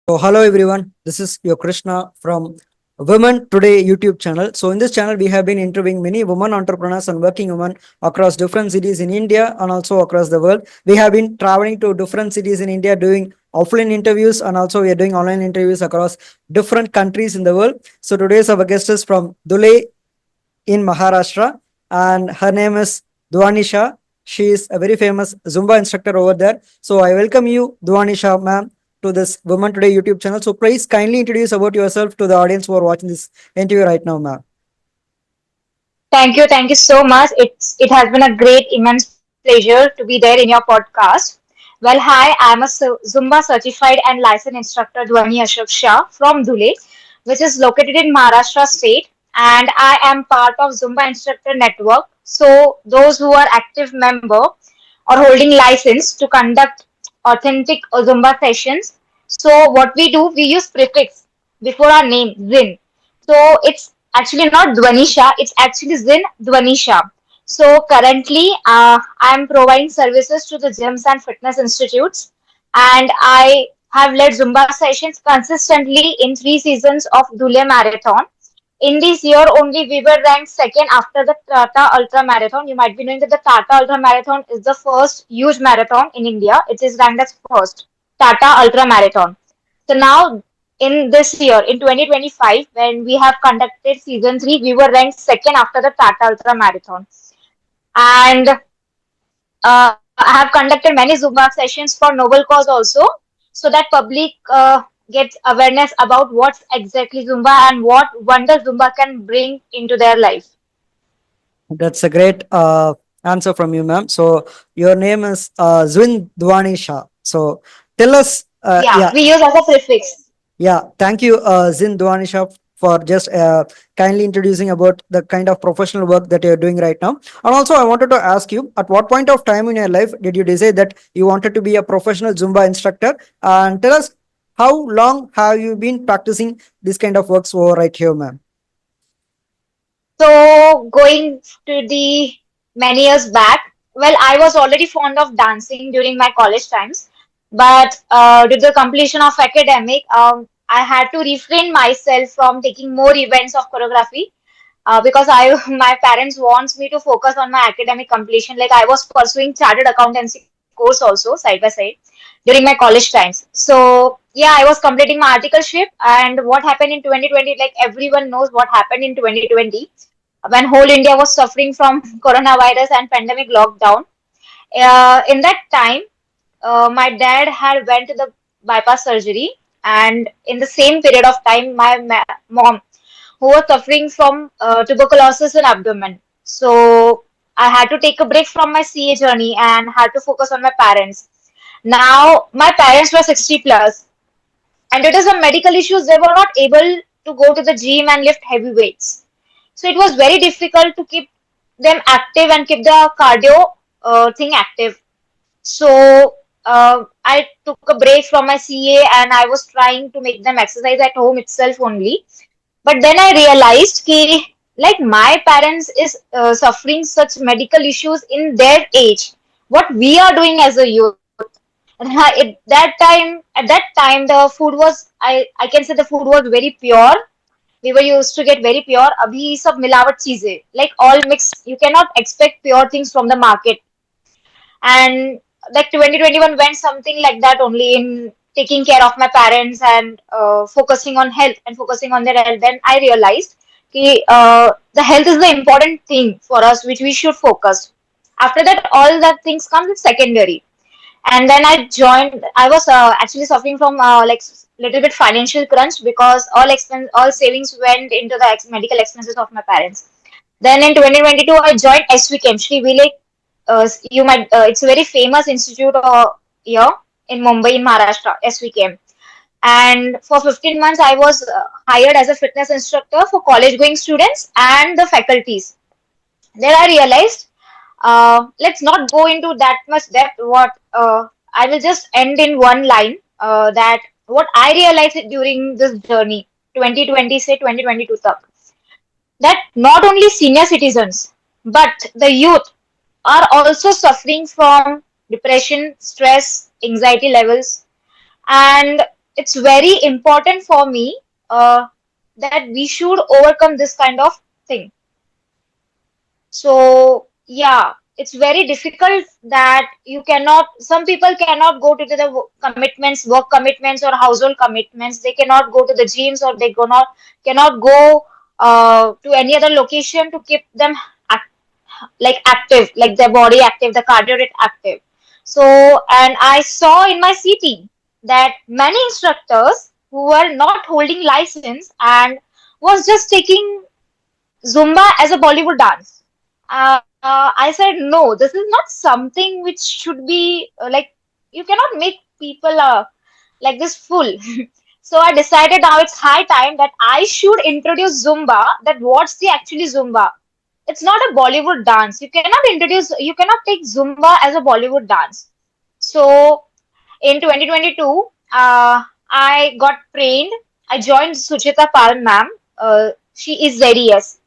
So, hello everyone. This is your Krishna from Women Today YouTube channel. So, in this channel, we have been interviewing many women entrepreneurs and working women across different cities in India and also across the world. We have been traveling to different cities in India doing offline interviews, and also we are doing online interviews across different countries in the world. So, today's our guest is from Dhule in Maharashtra, and her name is Dhwani Shah. She is a very famous Zumba instructor over there. So I welcome you, Dhwani Shah, ma'am, to this Women Today YouTube channel. So please kindly introduce about yourself to the audience who are watching this interview right now, ma'am. Thank you so much. It has been a great, immense pleasure to be there in your podcast. Well, hi, I'm a Zumba certified and licensed instructor Dhwani Shah from Dhule, which is located in Maharashtra state, and I am part of Zumba Instructor Network. So those who are active member or holding license to conduct authentic Zumba sessions. So what we do, we use prefix before our name, Zin. So it's actually not Dhwanisha, it's actually Zin Dhwanisha. So currently, I'm providing services to the gyms and fitness institutes, and I have led Zumba sessions consistently in 3 seasons of Dhule Marathon. In this year only, we were ranked second after the Tata Ultra Marathon. You might be knowing that the Tata Ultra Marathon is the first huge marathon in India. It is ranked as first Tata Ultra Marathon. So now in this year, in 2025, when we have conducted season 3, we were ranked second after the Tata Ultra Marathon. And I have conducted many Zumba sessions for noble cause also, so that public gets awareness about what's exactly Zumba and what wonder Zumba can bring into their life. That's a great answer from you, ma'am. So your name is Zwin Dhwani Shah. So tell us, Yeah, we use as a prefix. yeah, thank you, Zin Dhwanisha, for just kindly introducing about the kind of professional work that you're doing right now. And also, I wanted to ask you, at what point of time in your life did you decide that you wanted to be a professional Zumba instructor? And tell us, how long have you been practicing this kind of works over right here, ma'am? So going to the many years back, well, I was already fond of dancing during my college times, but due to the completion of academic, I had to refrain myself from taking more events of choreography because I my parents wants me to focus on my academic completion. Like I was pursuing chartered accountancy course also side by side during my college times. So yeah, I was completing my articleship, and what happened in 2020? Like everyone knows what happened in 2020 when whole India was suffering from coronavirus and pandemic lockdown. In that time, my dad had went to the bypass surgery, and in the same period of time, my mom, who was suffering from tuberculosis in abdomen. So I had to take a break from my CA journey and had to focus on my parents. Now my parents were 60 plus, and due to some medical issues, they were not able to go to the gym and lift heavy weights. So it was very difficult to keep them active and keep the cardio thing active. So I took a break from my CA and I was trying to make them exercise at home itself only. But then I realized ki, like my parents is suffering such medical issues in their age. What we are doing as a youth. At that time, the food was I can say the food was very pure. We were used to get very pure. अभी सब मिलावट चीजें like all mixed. You cannot expect pure things from the market. And like 2021 went something like that only in taking care of my parents and focusing on health and focusing on their health. Then I realized the health is the important thing for us, which we should focus. After that, all that things comes in secondary. And then I joined. I was actually suffering from like little bit financial crunch because all savings went into the medical expenses of my parents. Then in 2022, I joined SVKM, Shri Vile. You might. It's a very famous institute here in Mumbai, in Maharashtra. SVKM. And for 15 months, I was hired as a fitness instructor for college-going students and the faculties. Then I realized, let's not go into that much depth. What I will just end in one line that what I realized during this journey, 2020 say 2022 tak, that not only senior citizens but the youth are also suffering from depression, stress, anxiety levels, and it's very important for me that we should overcome this kind of thing. So yeah, it's very difficult that some people cannot go to the commitments, work commitments or household commitments. They cannot go to the gyms, or they cannot go to any other location to keep them act, like active, like their body active, the cardio rate active. So, and I saw in my city that many instructors who were not holding license and was just taking Zumba as a Bollywood dance. I said, no, this is not something which should be like, you cannot make people like this full. So I decided now it's high time that I should introduce Zumba. That what's the actually Zumba? It's not a Bollywood dance. You cannot take Zumba as a Bollywood dance. So in 2022, I got trained. I joined Suchita Pal ma'am. She is ZES,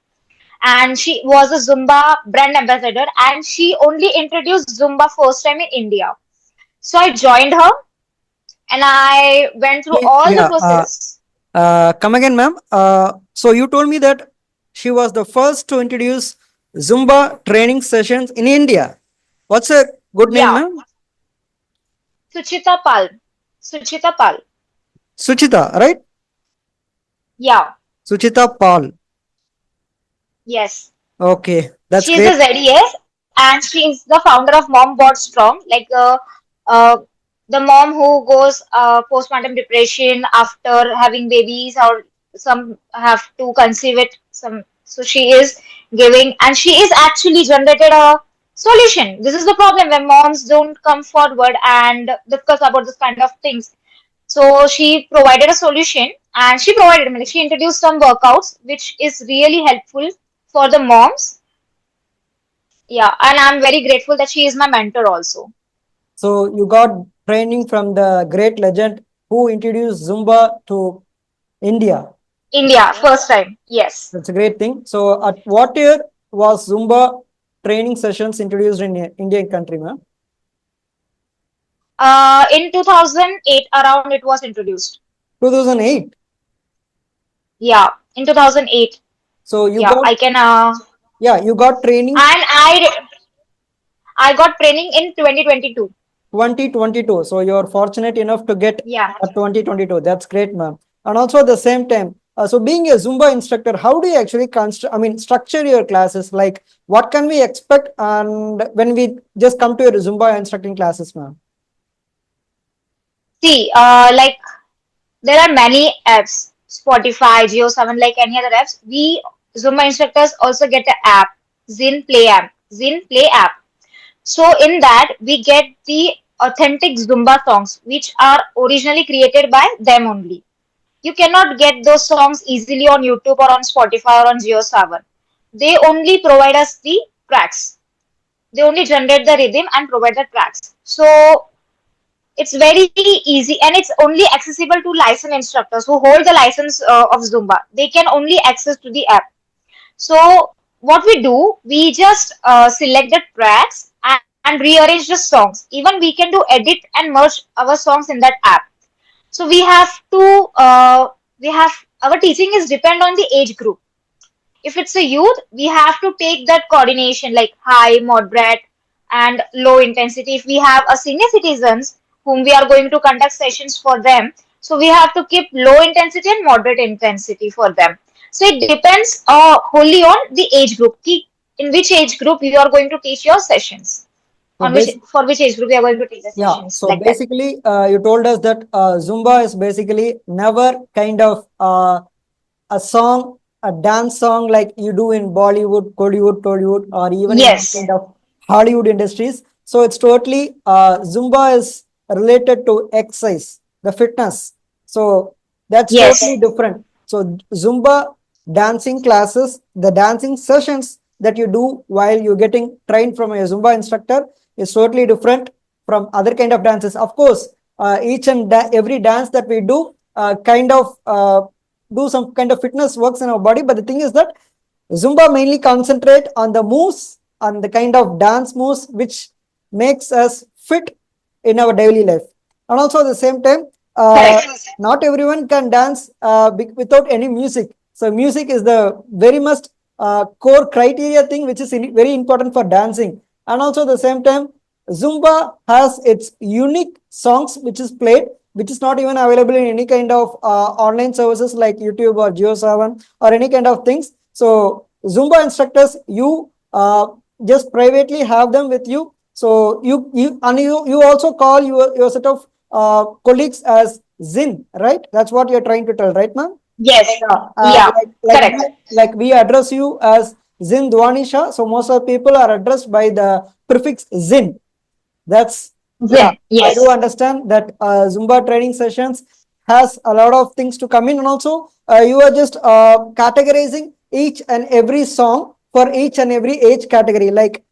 and she was a Zumba brand ambassador, and she only introduced Zumba first time in India. So I joined her and I went through all the Yeah. process. Come again, ma'am. So you told me that she was the first to introduce Zumba training sessions in India. What's her good name, Yeah, ma'am? Suchita Pal. Suchita Pal. Suchita, right? Yeah, Suchita Paul. yes. Okay, that's She's great. a ZES, and she's the founder of Mom Bot Strong, like uh, the mom who goes postpartum depression after having babies, or some have to conceive it. Some so she is giving, and she is actually generated a solution. This is the problem when moms don't come forward and discuss about this kind of things. So she provided a solution, and she introduced some workouts which is really helpful for the moms. Yeah, and I'm very grateful that she is my mentor also. So you got training from the great legend who introduced Zumba to India. India, first time. Yes. That's a great thing. So at what year was Zumba training sessions introduced in Indian country, ma'am? In 2008, around it was introduced. 2008. Yeah, in 2008. So you Yeah, got, I can. yeah, you got training And I got training in 2022. 2022. So you're fortunate enough to get Yeah. a 2022. That's great, ma'am. And also at the same time, so being a Zumba instructor, how do you actually structure your classes? Like, what can we expect? And when we just come to your Zumba instructing classes, ma'am? See, like there are many apps, Spotify, Geo7, like any other apps. We Zumba instructors also get an app, Zin Play app. So in that we get the authentic Zumba songs which are originally created by them only. You cannot get those songs easily on YouTube or on Spotify or on Geo7. They only provide us the tracks. They only generate the rhythm and provide the tracks. So it's very easy, and it's only accessible to licensed instructors who hold the license of Zumba. They can only access to the app. So what we do, we just select the tracks and rearrange the songs. Even we can do edit and merge our songs in that app. So we have our teaching is depend on the age group. If it's a youth, we have to take that coordination like high, moderate, and low intensity. If we have a senior citizens whom we are going to conduct sessions for them, so we have to keep low intensity and moderate intensity for them. So it depends wholly on the age group. In which age group you are going to teach your sessions, So on which basically, for which age group you are going to teach the yeah. sessions, So like that. basically, you told us that Zumba is basically never kind of a song, a dance song like you do in Bollywood, Tollywood, or even in any Yes, kind of Hollywood industries. So it's totally Zumba is related to exercise, the fitness. So that's totally yes, different. So Zumba dancing classes, the dancing sessions that you do while you're getting trained from a Zumba instructor is totally different from other kind of dances. Of course, each and every dance that we do kind of do some kind of fitness works in our body. But the thing is that Zumba mainly concentrate on the moves, on the kind of dance moves which makes us fit in our daily life. And also at the same time, uh, Correct. not everyone can dance without any music. So music is the very much core criteria thing which is very important for dancing. And also at the same time, Zumba has its unique songs which is played, which is not even available in any kind of online services like YouTube or Geo7 or any kind of things. So Zumba instructors, you just privately have them with you. So you also call your set of colleagues as Zin, right? That's what you're trying to tell, right, ma'am? Yes. Yeah, Yeah. like Correct. like we address you as Zin Dhwani Shah. So most of the people are addressed by the prefix Zin. That's yeah, Zen. I do Yes. understand that Zumba training sessions has a lot of things to come in, and also you are just categorizing each and every song for each and every age category. Like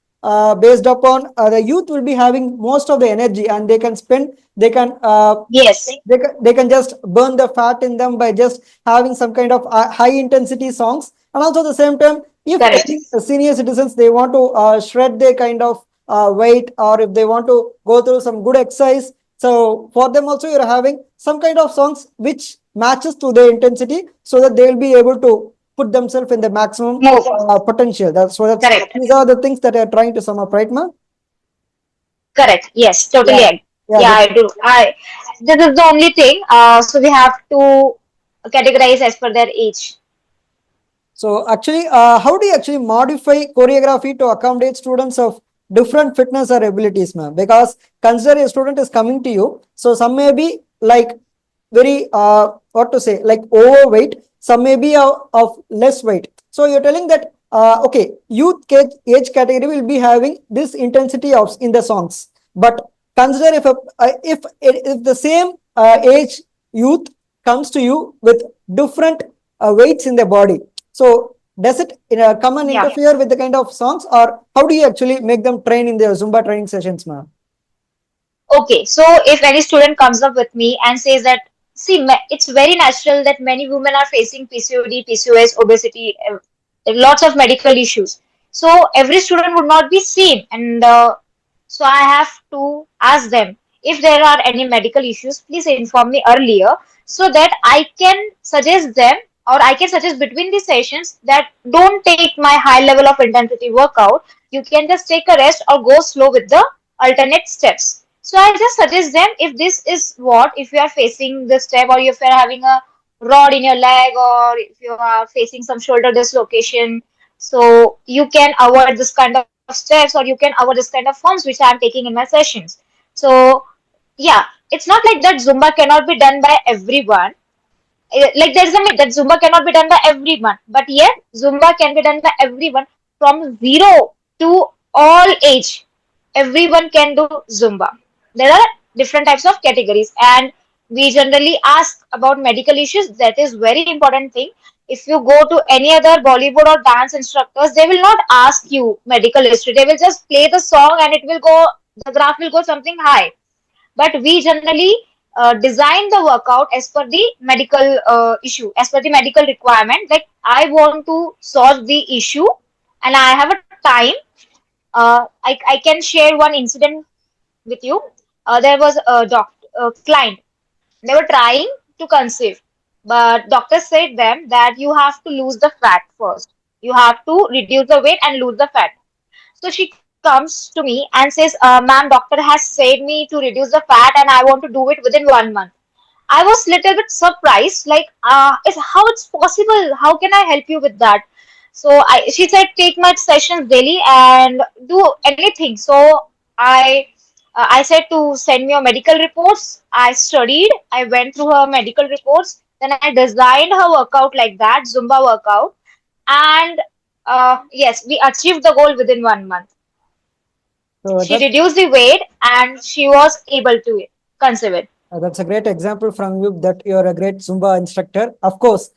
based upon the youth will be having most of the energy, and they can spend, Yes. they can just burn the fat in them by just having some kind of high intensity songs. And also at the same time, if any Correct. senior citizens they want to shred their kind of weight, or if they want to go through some good exercise, so for them also you're having some kind of songs which matches to their intensity, so that they will be able to put themselves in the maximum Move. potential. That's Correct. these are the things that are trying to sum up, right, ma'am? Correct. Yes. Totally Yeah, agree. yeah, Yeah, that's I do. This is the only thing. So we have to categorize as per their age. so actually, how do you actually modify choreography to accommodate students of different fitness or abilities, ma'am? Because consider a student is coming to you, so some may be like very what to say, like overweight, some may be of less weight. So you're telling that okay, age category will be having this intensity of in the songs, but consider if the same age youth comes to you with different weights in their body, so does it come and Yeah. interfere with the kind of songs, or how do you actually make them train in their Zumba training sessions, ma'am? Okay, so if any student comes up with me and says that, see, it's very natural that many women are facing PCOD, PCOS, obesity, lots of medical issues. So every student would not be same, and so I have to ask them if there are any medical issues. Please inform me earlier so that I can suggest them, or I can suggest between the sessions that don't take my high level of intensity workout. You can just take a rest or go slow with the alternate steps. So I just suggest them, if this is what, if you are facing this step, or if you are having a rod in your leg, or if you are facing some shoulder dislocation, so you can avoid this kind of steps, or you can avoid this kind of forms which I am taking in my sessions. So yeah, it's not like that Zumba cannot be done by everyone. Like there's a myth that Zumba cannot be done by everyone, but yet Zumba can be done by everyone from zero to all age. Everyone can do Zumba. There are different types of categories, and we generally ask about medical issues. That is very important thing. If you go to any other Bollywood or dance instructors, they will not ask you medical history. They will just play the song and it will go, the graph will go something high. But we generally design the workout as per the medical issue, as per the medical requirement. Like I want to solve the issue and I have a time. I can share one incident with you. There was a client. They were trying to conceive, but doctor said them that you have to lose the fat first. You have to reduce the weight and lose the fat. So she comes to me and says, "Ma'am, doctor has said me to reduce the fat, and I want to do it within 1 month." I was little bit surprised, like, is how it's possible? How can I help you with that? So she said, take my sessions daily and do anything. So I said to send me your medical reports. I studied. I went through her medical reports. Then I designed her workout like that, Zumba workout, and yes, we achieved the goal within 1 month. So She reduced the weight and she was able to conceive it. that's a great example from you that you're a great Zumba instructor. Of course,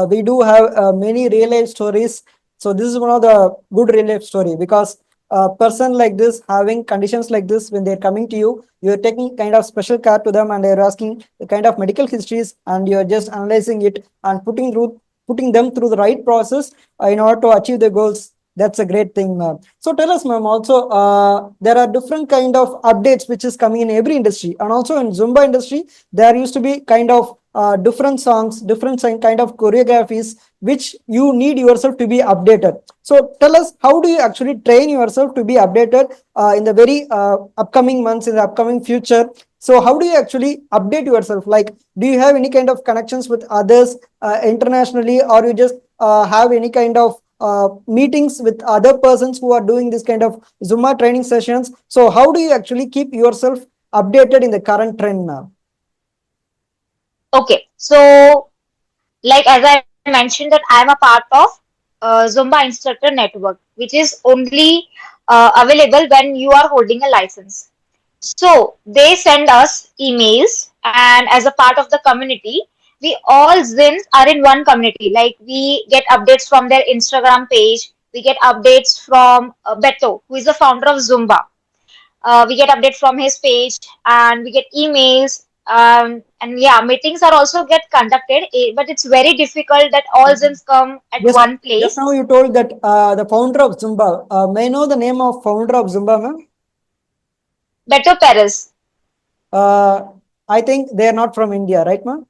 we do have many real life stories. So this is one of the good real life story, because a person like this having conditions like this, when they're coming to you, you're taking kind of special care to them, and they're asking the kind of medical histories, and you're just analyzing it and putting them through the right process in order to achieve the goals That's a great thing, ma'am. So tell us, ma'am, also there are different kind of updates which is coming in every industry, and also in Zumba industry, there used to be kind of different songs, different kind of choreographies which you need yourself to be updated. So tell us, how do you actually train yourself to be updated in the very upcoming months, in the upcoming future? So how do you actually update yourself? Like, do you have any kind of connections with others internationally, or you just have any kind of meetings with other persons who are doing this kind of Zumba training sessions? So how do you actually keep yourself updated in the current trend now? Okay, so like as I mentioned that I'm a part of Zumba Instructor Network, which is only available when you are holding a license. So they send us emails, and as a part of the community, we all Zins are in one community. Like we get updates from their Instagram page, we get updates from Beto, who is the founder of Zumba. We get updates from his page, and we get emails. And yeah, meetings are also get conducted, but it's very difficult that all Zins come at Just, one just now place. you told that the founder of Zumba. May I know the name of founder of Zumba, ma'am? Beto Perez, Uh, I think they are not from India, right, ma'am?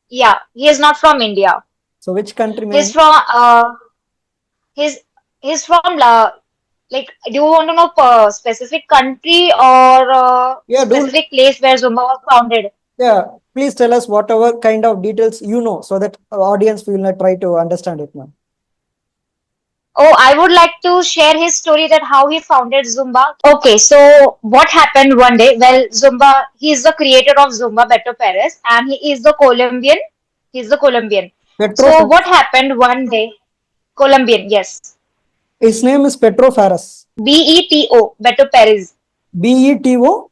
yeah, he is not from India. So which country, He's ma'am? from he's he's from like, do you want to know specific country or Yeah, do. specific place where Zumba was founded? Yeah, please tell us whatever kind of details you know, so that our audience will not try to understand it, ma'am. Oh, I would like to share his story that how he founded Zumba. Okay, so what happened one day? Well, Zumba, he is the creator of Zumba, Beto Perez, and he is the Colombian. He's the Colombian. Petro So what Faras. happened one day? Colombian, yes. His name is Petro Faras. Beto, Beto Perez. Beto,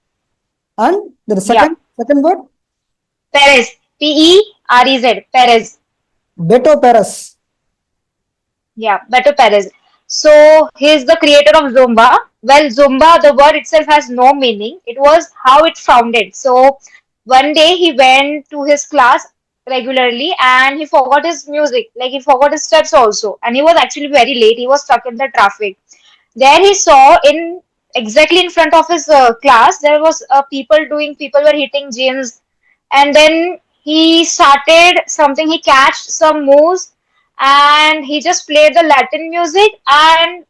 and the Yeah, second word, Perez. Perez. Perez. Beto Perez. Yeah, Beto Perez. So he's the creator of Zumba. Well, Zumba, the word itself has no meaning. It was how it founded. So one day he went to his class regularly and he forgot his music. Like he forgot his steps also. And he was actually very late. He was stuck in the traffic. There he saw in exactly in front of his class there was people were hitting gyms, and then he started something. He catched some moves and he just played the Latin music and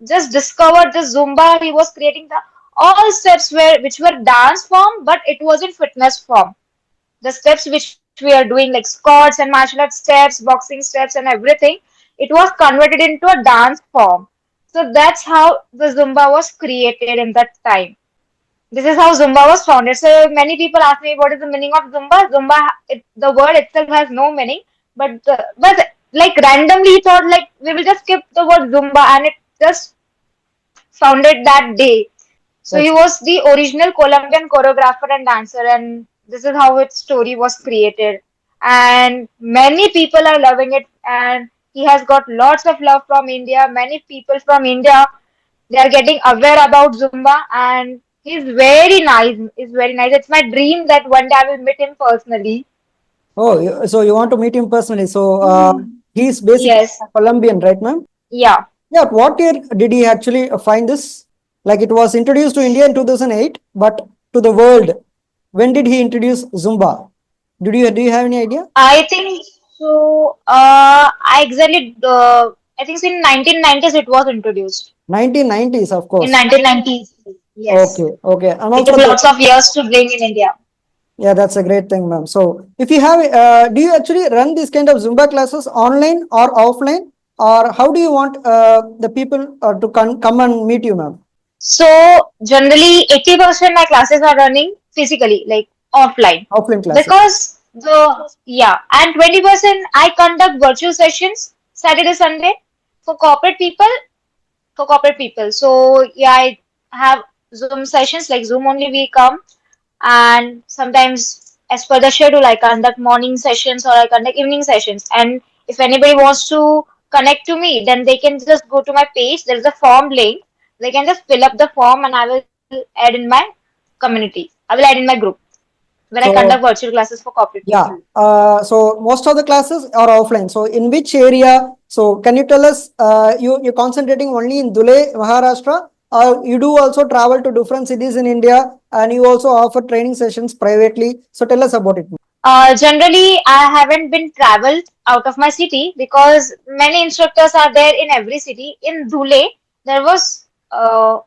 just discovered the Zumba. He was creating the all steps which were dance form, but it was in fitness form. The steps which we are doing, like squats and martial arts steps, boxing steps, and everything, it was converted into a dance form. So that's how the Zumba was created in that time. This is how Zumba was founded. So many people ask me, what is the meaning of Zumba? Zumba, the word itself has no meaning, but like randomly he thought like we will just skip the word Zumba, and it just founded that day. So he That's was the original Colombian choreographer and dancer, and this is how its story was created. And many people are loving it, and he has got lots of love from India. Many people from India, they are getting aware about Zumba, and he's very nice. He's very nice. It's my dream that one day I will meet him personally. oh, so you want to meet him personally. So he's basically Yes. Colombian, right, ma'am? Yeah. Yeah, what year did he actually find this? Like, it was introduced to India in 2008, but to the world, when did he introduce Zumba? Do you have any idea? I think so. I exactly. I think in 1990s it was introduced. 1990s, of In course. 1990s, yes. Okay, okay. And It also took the, lots of years to bring in India. yeah, that's a great thing, ma'am. So if you have, do you actually run this kind of Zumba classes online or offline? Or how do you want the people to come and meet you, ma'am? So generally 80% my classes are running physically, like offline. Offline classes. Because the yeah, and 20% I conduct virtual sessions Saturday, Sunday for corporate people So yeah, I have Zoom sessions, like Zoom only we come, and sometimes as per the schedule I conduct morning sessions or I conduct evening sessions. And if anybody wants to connect to me, then they can just go to my page. There is a form link. They can just fill up the form and I will add in my community. I will add in my group where I conduct So virtual classes for corporate yeah, people. so most of the classes are offline. So in which area So can you tell us, you're concentrating only in Dhule, Maharashtra, or you do also travel to different cities in India, and you also offer training sessions privately. So tell us about it. Generally, I haven't been traveled out of my city because many instructors are there in every city. In Dhule, there was no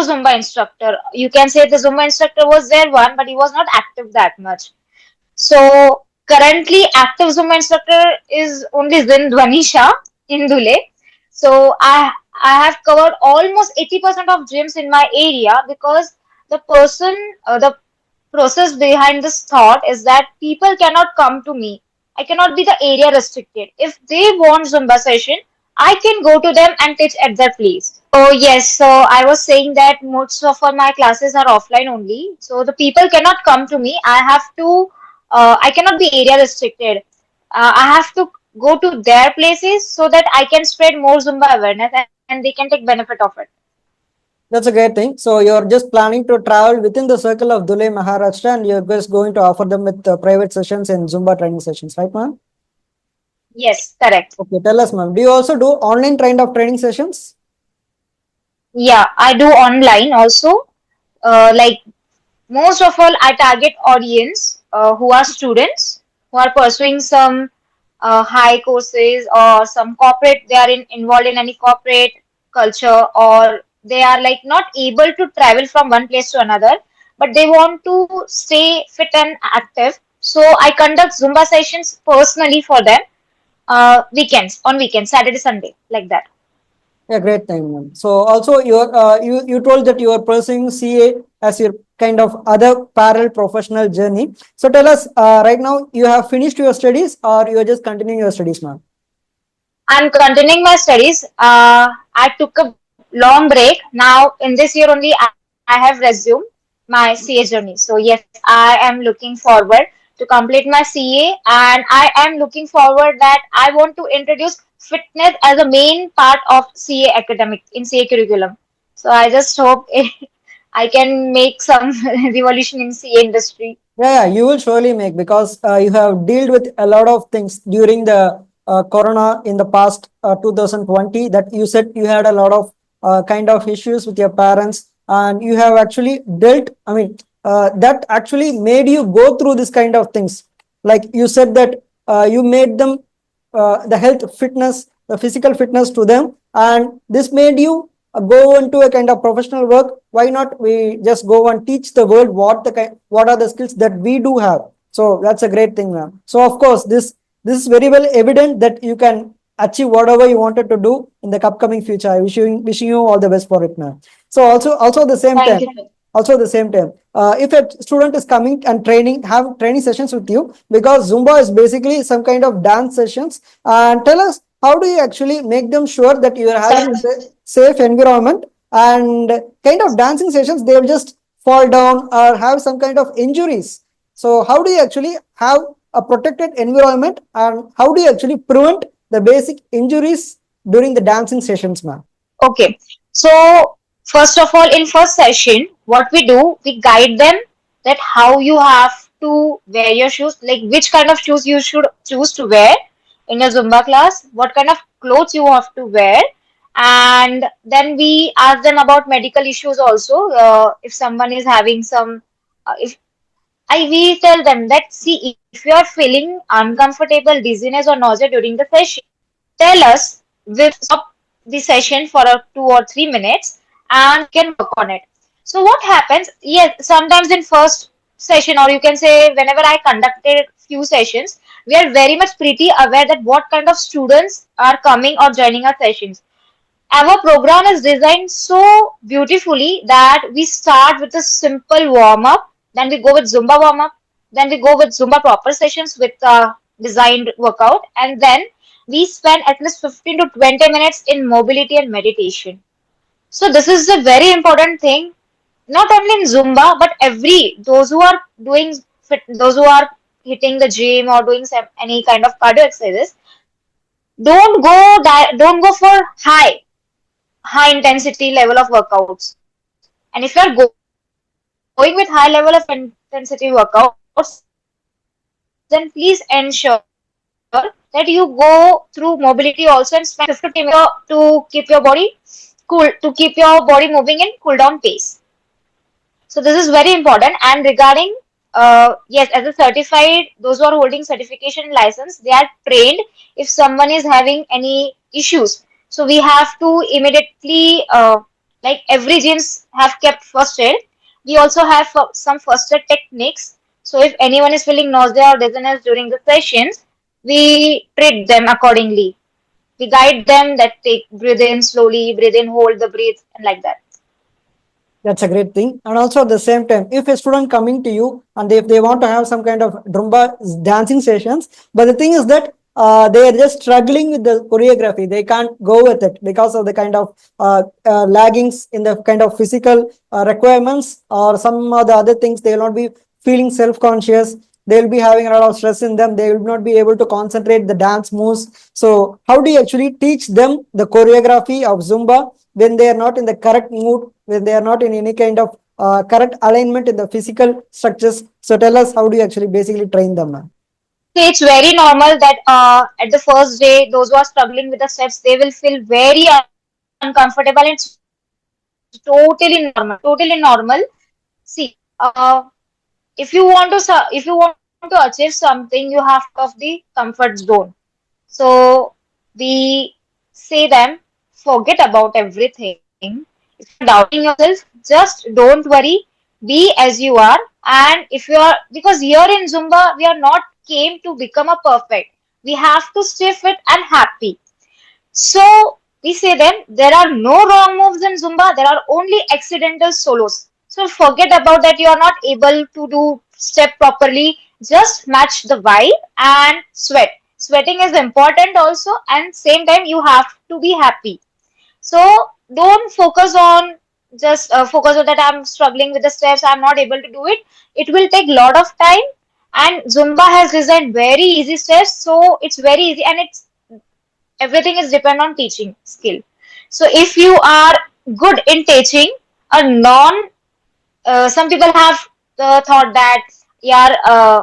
Zumba instructor. You can say the Zumba instructor was there one, but he was not active that much. So currently, active Zumba instructor is only Dhwani Shah in Dhule. So I have covered almost 80% of gyms in my area because the person, the process behind this thought is that people cannot come to me. I cannot be the area restricted. If they want Zumba session, I can go to them and teach at their place. Oh yes, so I was saying that most of all my classes are offline only. So the people cannot come to me. I cannot be area restricted. I have to go to their places so that I can spread more Zumba awareness and they can take benefit of it. That's a great thing. So you're just planning to travel within the circle of Dhule, Maharashtra, and you're just going to offer them with private sessions and Zumba training sessions, right, ma'am? Yes, correct. Okay, tell us, ma'am. Do you also do online kind of training sessions? Yeah, I do online also. Like most of all, I target audience who are students who are pursuing some high courses or some corporate. They are involved in any corporate culture, or they are like not able to travel from one place to another, but they want to stay fit and active. So I conduct Zumba sessions personally for them. Weekends, on weekends, Saturday, Sunday, like that. Yeah, great thing, ma'am. So also you told that you are pursuing CA as your kind of other parallel professional journey. So tell us, right now you have finished your studies or you are just continuing your studies, ma'am? I'm continuing my studies. I took a long break. Now, in this year only, I have resumed my CA journey. So, yes, I am looking forward to complete my CA, and I am looking forward that I want to introduce fitness as a main part of CA academic in CA curriculum. So, I just hope I can make some revolution in CA industry. Yeah, you will surely make because you have dealt with a lot of things during the corona in the past 2020 that you said you had a lot of kind of issues with your parents and you have actually dealt, I mean, that actually made you go through this kind of things. Like you said that you made them the health fitness, the physical fitness to them, and this made you go into a kind of professional work. Why not we just go and teach the world what are the skills that we do have? So that's a great thing, ma'am. So of course this is very well evident that you can achieve whatever you wanted to do in the upcoming future. I wishing you all the best for it, ma'am. So also at the same Thank time, you. also at the same time, if a student is coming and training have training sessions with you, because Zumba is basically some kind of dance sessions, and tell us how do you actually make them sure that you are having a safe environment, and kind of dancing sessions they will just fall down or have some kind of injuries. So how do you actually have a protected environment, and how do you actually prevent the basic injuries during the dancing sessions, ma'am? Okay. So first of all, in first session, what we do, we guide them that how you have to wear your shoes, like which kind of shoes you should choose to wear in your Zumba class, what kind of clothes you have to wear, and then we ask them about medical issues also. If someone is having some, if I we tell them that see if you are feeling uncomfortable, dizziness or nausea during the session, tell us. We'll stop the session for 2 or 3 minutes and we can work on it. So what happens? Yes, sometimes in first session or you can say whenever I conducted few sessions, we are very much pretty aware that what kind of students are coming or joining our sessions. Our program is designed so beautifully that we start with a simple warm up, then we go with Zumba warm up, then we go with Zumba proper sessions with designed workout, and then we spend at least 15 to 20 minutes in mobility and meditation. So this is a very important thing, not only in Zumba, but every those who are doing fit, those who are hitting the gym or doing some, any kind of cardio exercises, don't go for high intensity level of workouts. And if you are going with high level of intensity workouts, then please ensure that you are doing it with a proper training. that you go through mobility also and spend 15 minutes to keep your body cool, to keep your body moving in cool down pace. So this is very important. And regarding, yes, as a certified, those who are holding certification license, they are trained if someone is having any issues. So we have to immediately, like every gyms have kept first aid. We also have some first aid techniques. So if anyone is feeling nausea or dizziness during the sessions, we treat them accordingly. We guide them that take breathe in slowly, breathe in, hold the breath, and like that. That's a great thing. And also at the same time, if a student coming to you and if they want to have some kind of Drumba dancing sessions, but the thing is that they are just struggling with the choreography. They can't go with it because of the kind of laggings in the kind of physical requirements or some of the other things. They will not be feeling self-conscious. They will be having a lot of stress in them. They will not be able to concentrate the dance moves. So how do you actually teach them the choreography of Zumba when they are not in the correct mood, when they are not in any kind of correct alignment in the physical structures? So tell us, how do you actually basically train them, ma'am? See, it's very normal that at the first day, those who are struggling with the steps, they will feel very uncomfortable. It's totally normal. Totally normal. See, if you want to if you want to achieve something, you have to of the comfort zone. So we say them, forget about everything. If you're doubting yourself, just don't worry. Be as you are. And if you are, because here in Zumba, we are not came to become a perfect. We have to stay fit and happy. So we say then there are no wrong moves in Zumba, there are only accidental solos. So forget about that you are not able to do step properly. Just match the vibe and sweat. Sweating is important also, and same time you have to be happy. So don't focus on just focus on that I'm struggling with the steps, I'm not able to do it. It will take lot of time, and Zumba has designed very easy steps, so it's very easy, and it's everything is depend on teaching skill. So if you are good in teaching a non some people have thought that yeah,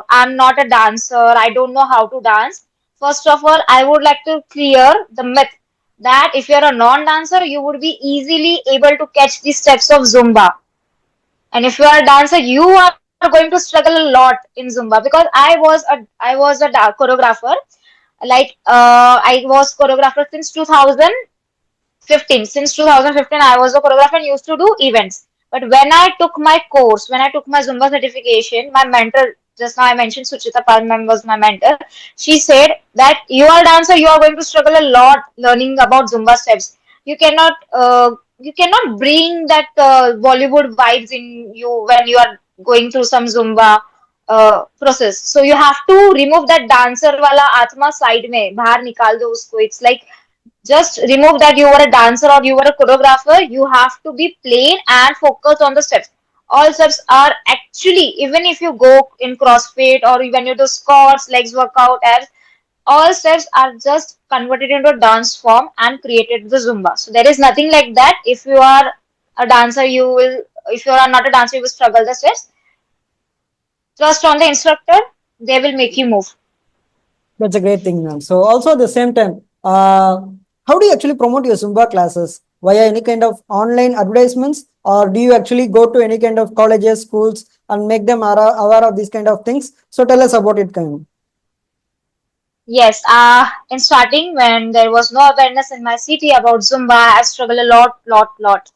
I'm not a dancer, I don't know how to dance. First of all, I would like to clear the myth that if you're a non-dancer, you would be easily able to catch the steps of Zumba. And if you are a dancer, you are going to struggle a lot in Zumba, because I was a choreographer. Like I was choreographer since 2015. Since 2015, I was a choreographer and used to do events. But when I took my course, when I took my Zumba certification, my mentor, just now I mentioned Suchita Palman was my mentor. She said that you are a dancer, you are going to struggle a lot learning about Zumba steps. You cannot bring that Bollywood vibes in you when you are going through some Zumba process. So you have to remove that dancer wala atma side mein, bahar nikal do usko. It's like just remove that you were a dancer or you were a choreographer. You have to be plain and focus on the steps. All steps are actually, even if you go in CrossFit or even you do squats, legs workout, abs, all steps are just converted into a dance form and created the Zumba. So there is nothing like that. If you are a dancer, you will. If you are not a dancer, you will struggle the steps. Trust on the instructor; they will make you move. That's a great thing, ma'am. So also at the same time, how do you actually promote your Zumba classes? Via any kind of online advertisements, or do you actually go to any kind of colleges, schools, and make them aware of these kind of things? So tell us about it, kind. Yes, in starting when there was no awareness in my city about Zumba, I struggled a lot.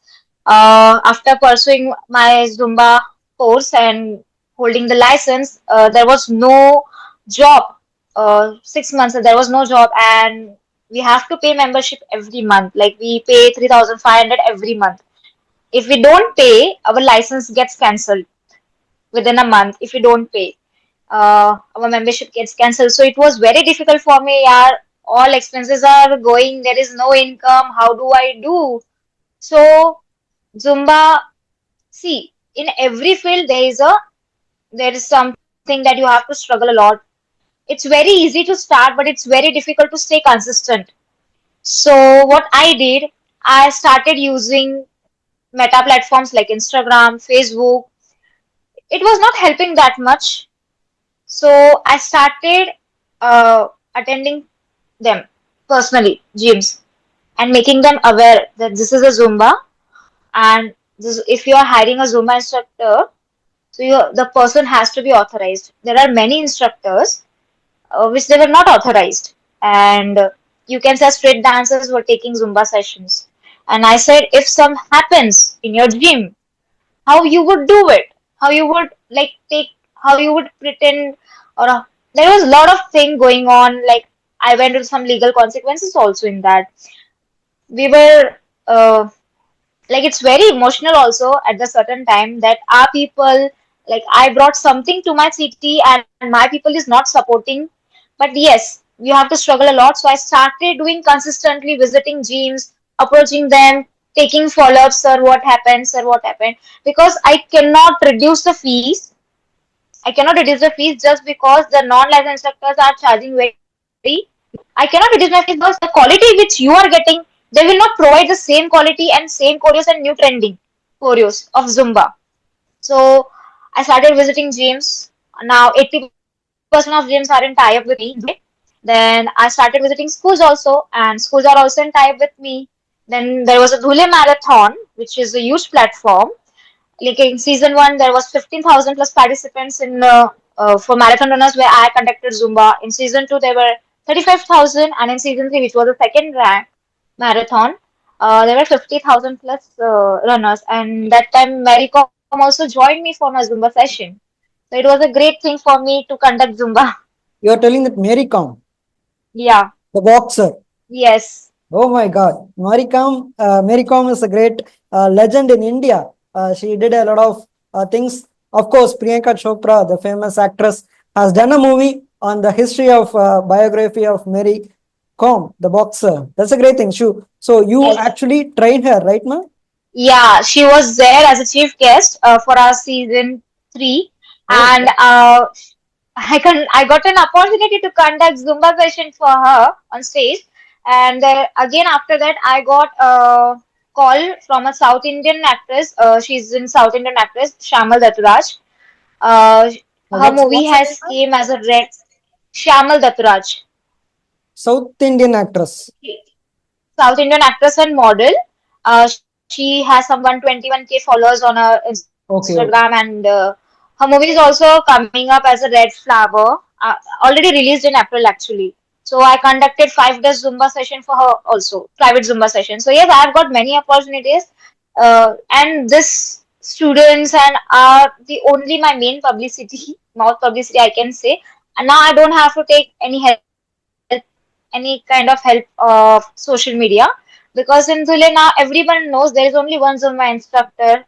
After pursuing my Zumba course and holding the license, there was no job. 6 months there was no job, and we have to pay membership every month. Like we pay 3,500 every month. If we don't pay, our license gets cancelled within a month. If we don't pay, our membership gets cancelled. So it was very difficult for me. Yeah, all expenses are going. There is no income. How do I do? So Zumba, see, in every field there is something that you have to struggle a lot. It's very easy to start, but it's very difficult to stay consistent. So what I did, I started using meta platforms like Instagram, Facebook. It was not helping that much. So I started. attending them personally, gyms, and making them aware that this is a Zumba, and this, if you are hiring a Zumba instructor, so the person has to be authorized. There are many instructors which they were not authorized, and you can say street dancers were taking Zumba sessions. And I said, if some happens in your gym, how you would do it, how you would like take, how you would pretend, or there was a lot of thing going on. Like I went with some legal consequences also in that. We were like it's very emotional also at the certain time that our people, like I brought something to my city and my people is not supporting. But yes, you have to struggle a lot. So I started doing consistently, visiting gyms, approaching them, taking follow-ups, sir, what happened, sir, what happened, because I cannot reduce the fees. I cannot reduce the fees just because the non-licensed instructors are charging very low. I cannot reduce my fees because the quality which you are getting, they will not provide the same quality and same choreos and new trending choreos of Zumba. So I started visiting gyms. Now 80% of gyms are in tie-up with me in Dhule. Then I started visiting schools also, and schools are also in tie-up with me. Then there was a Dhule Marathon, which is a huge platform. Like in season one, there was 15,000 plus participants in for marathon runners where I conducted Zumba. In season two, there were 35,000, and in season three, which was the second rank marathon, there were 50,000 plus runners. And that time, Mary Com also joined me for my Zumba session. So it was a great thing for me to conduct Zumba. You are telling that Mary Kom, Yeah. the boxer. Yes. Oh my God, Mary Kom is a great legend in India. She did a lot of things. Of course, Priyanka Chopra, the famous actress, has done a movie on the history of biography of Mary Kom, the boxer. That's a great thing. So you Yes. actually trained her, right, ma'am? Yeah, she was there as a chief guest for our season three, Oh, and I got an opportunity to conduct Zumba session for her on stage, and again after that I got a call from a South Indian actress. She's in South Indian actress Shamal Daturaj. Uh, her movie what's her name, has ma'am? came as a red Shamal Daturaj. South Indian actress. South Indian actress and model. She has some 121K followers on her Instagram, Okay, and okay. her movie is also coming up as a Red Flower, already released in April actually. So I conducted 5 days Zumba session for her also, private Zumba session. So yes, I've got many opportunities, and this students and are the only my main publicity, mouth publicity I can say. And now I don't have to take any kind of help of social media because in Dhule now everyone knows there is only one Zumba instructor.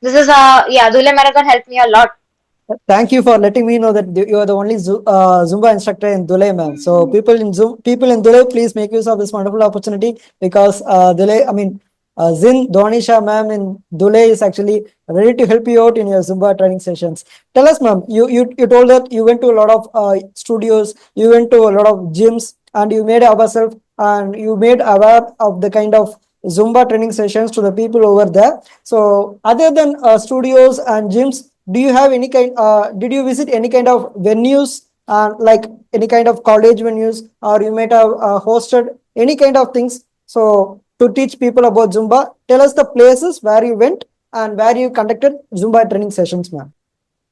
This is yeah, Dhule Marathon helped me a lot. Thank you for letting me know that you are the only Zumba instructor in Dhule, ma'am. So people in Dhule, please make use of this wonderful opportunity because Dhule, I mean, Dhwani Shah, ma'am, in Dhule is actually ready to help you out in your Zumba training sessions. Tell us, ma'am, you told that you went to a lot of studios, you went to a lot of gyms, and you made ourselves and you made aware of the kind of Zumba training sessions to the people over there. So, other than studios and gyms, do you have any kind? Did you visit any kind of venues, like any kind of college venues, or you might have hosted any kind of things? So, to teach people about Zumba, tell us the places where you went and where you conducted Zumba training sessions, ma'am.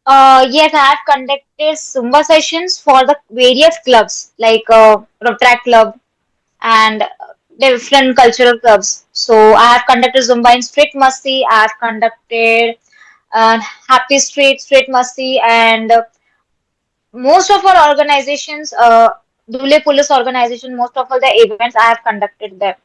Yes, I have conducted Zumba sessions for the various clubs like Track Club and different cultural clubs. So I have conducted Zumba in Street Masti. I have conducted Happy Street Masti, and most of our organizations, Dhule Police organization, most of all the events I have conducted them,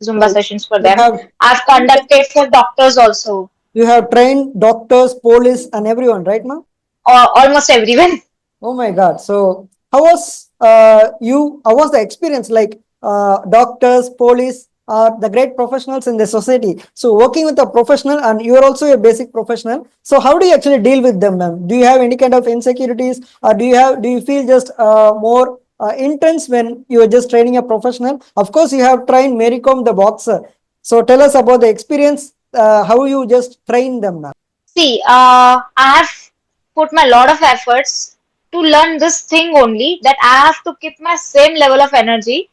Zumba So, sessions for you them. have I've conducted for doctors also, you have trained doctors, police, and everyone, right, ma'am? or almost everyone. Oh my God. So how was how was the experience like doctors, police are the great professionals in the society. So working with a professional and you're also a basic professional. So how do you actually deal with them, ma'am? Do you have any kind of insecurities or do you feel just more intense when you are just training a professional? Of course, you have trained Mary Kom, the boxer. So tell us about the experience, how you just train them, ma'am. See, I have put my lot of efforts to learn this thing only, that I have to keep my same level of energy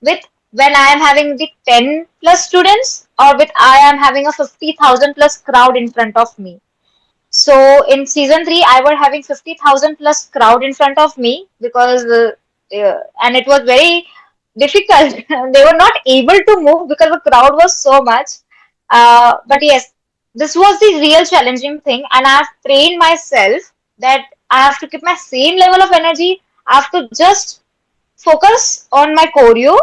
with when I am having the 10 plus students, or with I am having a 50,000 plus crowd in front of me. So in season 3, I was having 50,000 plus crowd in front of me, because and it was very difficult. They were not able to move because the crowd was so much. But yes, this was the real challenging thing, and I've trained myself that I have to keep my same level of energy. I have to just focus on my choreo,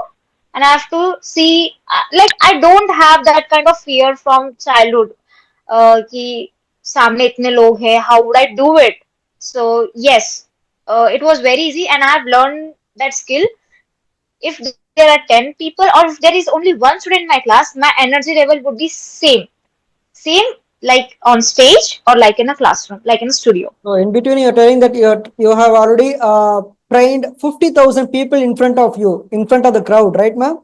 and I have to see, like, I don't have that kind of fear from childhood, कि सामने इतने लोग हैं, how would I do it? So yes, it was very easy, and I have learned that skill. If there are 10 people, or if there is only one student in my class, my energy level would be same like on stage, or like in a classroom, like in a studio. So in between, you're telling that you have already trained 50,000 people in front of you, in front of the crowd, right, ma'am?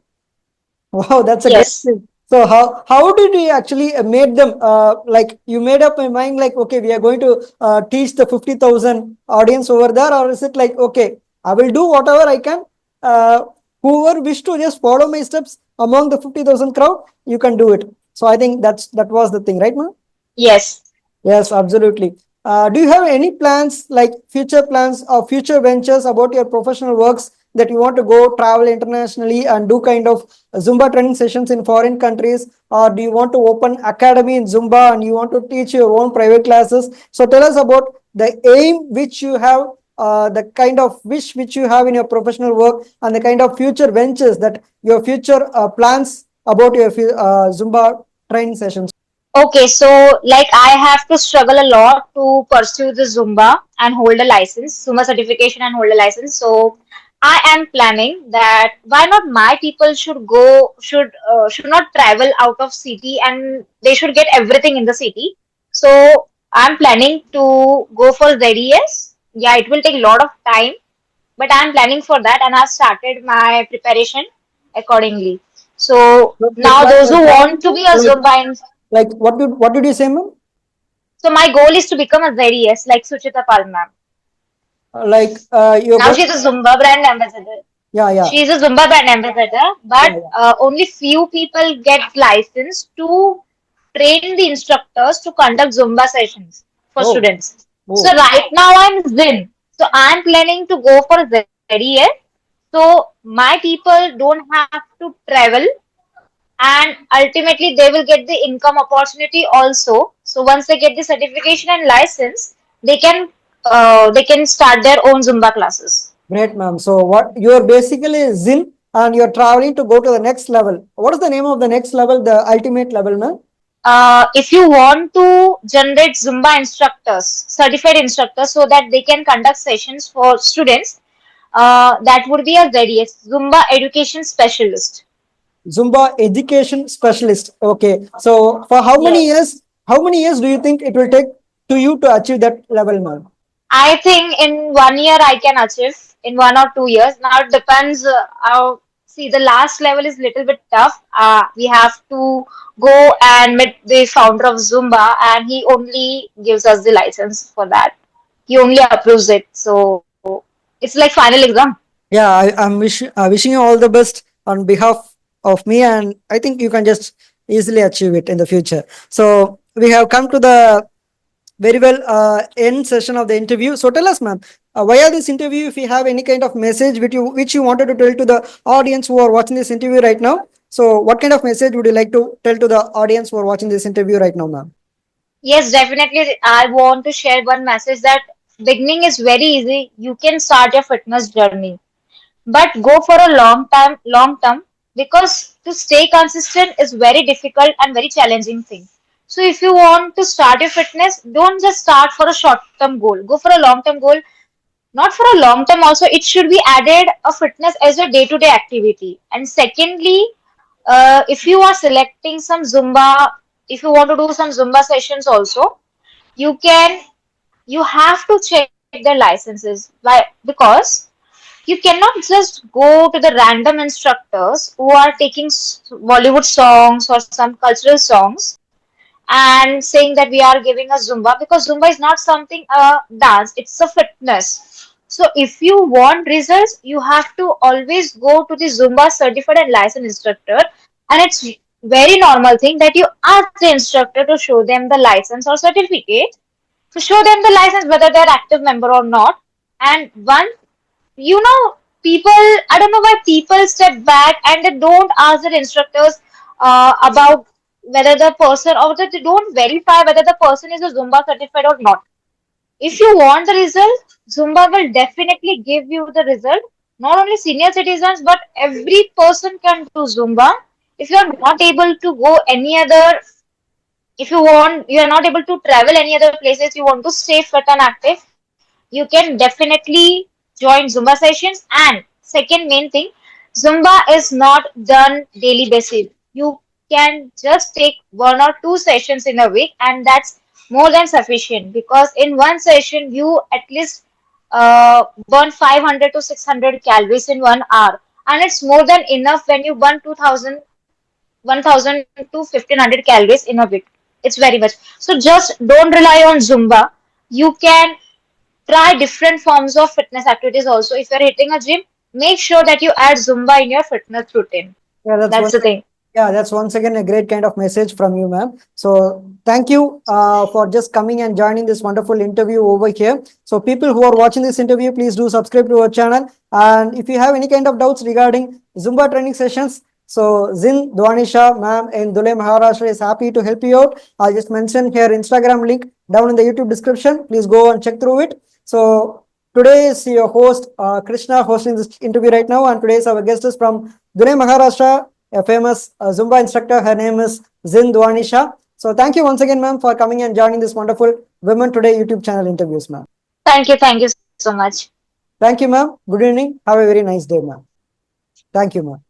Wow, that's a great Yes. thing. So how did you actually made them like you made up my mind like okay we are going to teach the 50,000 audience over there, or is it like okay I will do whatever I can, uh, whoever wish to just follow my steps among the 50,000 crowd you can do it. So I think that was the thing, right, ma'am? Yes. Yes, absolutely. Do you have any plans, like future plans or future ventures about your professional works that you want to go travel internationally and do kind of Zumba training sessions in foreign countries, or do you want to open academy in Zumba and you want to teach your own private classes? So tell us about the aim which you have, the kind of wish which you have in your professional work, and the kind of future ventures that your future plans about your Zumba training sessions. Okay, so like I have to struggle a lot to pursue the Zumba and hold a license, Zumba certification and hold a license. So I am planning that why not my people should not travel out of city, and they should get everything in the city. So I'm planning to go for ZES. Yeah, it will take a lot of time, but I'm planning for that, and I've started my preparation accordingly. So So now those you're who planning want to to be a Zumba. like what did you say, ma'am? So my goal is to become a ZES like Suchita Pal ma'am. Like you're Now going. she's a Zumba brand ambassador. Yeah, yeah, She's a Zumba brand ambassador, yeah, but yeah. only few people get license to train the instructors to conduct Zumba sessions for Oh, students. So oh, right now I'm Zin. So I'm planning to go for ZES. So my people don't have to travel, and ultimately they will get the income opportunity also. So once they get the certification and license, they can start their own Zumba classes. great, ma'am. So what you're basically Zin and you're traveling to go to the next level. What is the name of the next level, the ultimate level, ma'am? If you want to generate Zumba instructors, certified instructors, so that they can conduct sessions for students, that would be a ZES, Zumba Education Specialist. Zumba education specialist. Okay. So for how many Yes. years? How many years do you think it will take to you to achieve that level, ma'am? I think in 1 year I can achieve, in 1 or 2 years. Now it depends. How, see, the last level is little bit tough. We have to go and meet the founder of Zumba, and he only gives us the license for that. He only approves it. So it's like final exam. Yeah, I'm wishing you all the best on behalf of me, and I think you can just easily achieve it in the future. So we have come to the very well end session of the interview. So tell us, ma'am, via this interview, if you have any kind of message which you wanted to tell to the audience who are watching this interview right now. So what kind of message would you like to tell to the audience who are watching this interview right now, ma'am? Yes, definitely. I want to share one message that beginning is very easy. You can start your fitness journey, but go for a long term, because to stay consistent is very difficult and very challenging thing. So if you want to start your fitness, don't just start for a short term goal. Go for a long term goal. Not for a long term also, it should be added a fitness as a day to day activity. And secondly, if you are selecting some Zumba, if you want to do some Zumba sessions also, you can you have to check their licenses. Why? Because you cannot just go to the random instructors who are taking Bollywood songs or some cultural songs and saying that we are giving a Zumba, because Zumba is not something a dance, it's a fitness. So if you want results, you have to always go to the Zumba certified and licensed instructor. And it's very normal thing that you ask the instructor to show them the license or certificate. So show them the license whether they're active member or not. And once people, I don't know why people step back and they don't ask their instructors about whether the person, or that they don't verify whether the person is a Zumba certified or not. If you want the result, Zumba will definitely give you the result. Not only senior citizens, but every person can do Zumba. If you are not able to go any other, if you are not able to travel any other places, you want to stay fit and active, you can definitely join Zumba sessions. And second main thing, Zumba is not done daily basis. You can just take 1 or 2 sessions in a week, and that's more than sufficient, because in one session you at least burn 500 to 600 calories in 1 hour, and it's more than enough when you burn 1000 to 1500 calories in a week. It's very much. So just don't rely on Zumba. You can try different forms of fitness activities also. If you're hitting a gym, make sure that you add Zumba in your fitness routine. Yeah, that's That's once the thing. yeah, that's once again a great kind of message from you, ma'am. So thank you for just coming and joining this wonderful interview over here. So people who are watching this interview, please do subscribe to our channel. And if you have any kind of doubts regarding Zumba training sessions, so Zin Dhwani Shah, ma'am, in Dhule, Maharashtra is happy to help you out. I just mentioned here Instagram link down in the YouTube description. Please go and check through it. So today is your host Krishna hosting this interview right now, and today's our guest is from Dhule, Maharashtra, a famous Zumba instructor. Her name is Zin Dhwani Shah. So thank you once again, ma'am, for coming and joining this wonderful Women Today YouTube channel interviews, ma'am. Thank you so much. Thank you, ma'am. Good evening. Have a very nice day, ma'am. Thank you, ma'am.